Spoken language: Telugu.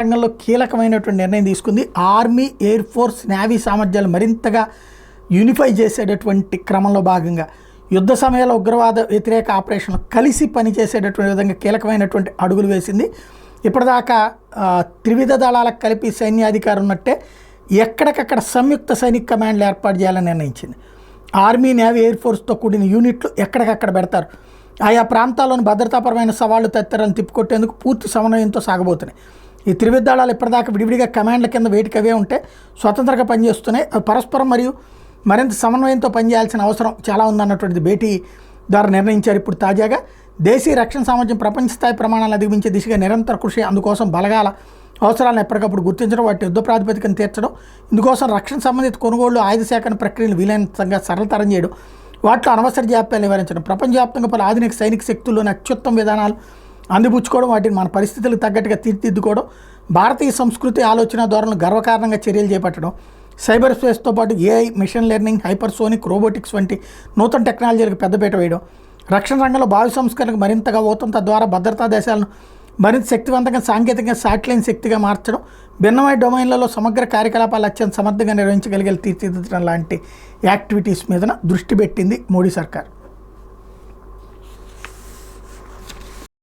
రంగంలో కీలకమైనటువంటి నిర్ణయం తీసుకుంది. ఆర్మీ, ఎయిర్ ఫోర్స్, నేవీ సామర్థ్యాలు మరింతగా యూనిఫై చేసేటటువంటి క్రమంలో భాగంగా యుద్ధ సమయంలో ఉగ్రవాద వ్యతిరేక ఆపరేషన్లు కలిసి పనిచేసేటటువంటి విధంగా కీలకమైనటువంటి అడుగులు వేసింది. ఇప్పటిదాకా త్రివిధ దళాలకు కలిపి సైన్యాధికారి ఉన్నట్టే ఎక్కడికక్కడ సంయుక్త సైనిక కమాండ్లు ఏర్పాటు చేయాలని నిర్ణయించింది. ఆర్మీ, నేవీ, ఎయిర్ ఫోర్స్తో కూడిన యూనిట్లు ఎక్కడికక్కడ పెడతారు. ఆయా ప్రాంతాల్లోని భద్రతాపరమైన సవాళ్లు తదితరాలను తిప్పుకొట్టేందుకు పూర్తి సమన్వయంతో సాగబోతున్నాయి. ఈ త్రివిధ దళాలు ఇప్పటిదాకా విడివిడిగా కమాండ్ల కింద వేటికవే ఉంటే స్వతంత్రంగా పనిచేస్తున్నాయి. పరస్పరం మరియు మరింత సమన్వయంతో పనిచేయాల్సిన అవసరం చాలా ఉందన్నటువంటిది భేటీ ద్వారా నిర్ణయించారు. ఇప్పుడు తాజాగా దేశీయ రక్షణ సామర్థ్యం ప్రపంచ స్థాయి ప్రమాణాలను అధిగమించే దిశగా నిరంతర కృషి, అందుకోసం బలగాల అవసరాలను ఎప్పటికప్పుడు గుర్తించడం, వాటి యుద్ధ ప్రాతిపదికను తీర్చడం, ఇందుకోసం రక్షణ సంబంధిత కొనుగోళ్లు, ఆయుధ సేకరణ ప్రక్రియలు వీలైనంతగా సరళతరం చేయడం, వాటిలో అనవసర జాప్యాలు నివారించడం, ప్రపంచవ్యాప్తంగా పలు ఆధునిక సైనిక శక్తుల్లోని అత్యుత్తమ విధానాలు అందిపుచ్చుకోవడం, వాటిని మన పరిస్థితులకు తగ్గట్టుగా తీర్చిదిద్దుకోవడం, భారతీయ సంస్కృతి, ఆలోచన ధోరణులు గర్వకారణంగా చర్యలు చేపట్టడం, సైబర్ స్పేస్తో పాటు AI, machine learning, hypersonic, robotics వంటి నూతన టెక్నాలజీలకు పెద్దపీట వేయడం, రక్షణ రంగంలో భావి సంస్కరణకు మరింతగా ఊతం, తద్వారా భద్రతా దేశాలను మరింత శక్తివంతంగా సాంకేతికంగా శాటిలైన్ శక్తిగా మార్చడం, భిన్నమైన డొమైన్లలో సమగ్ర కార్యకలాపాలు అత్యంత సమర్థంగా నిర్వహించగలిగే తీర్చిదిద్దడం లాంటి యాక్టివిటీస్ మీద దృష్టి పెట్టింది మోడీ సర్కార్.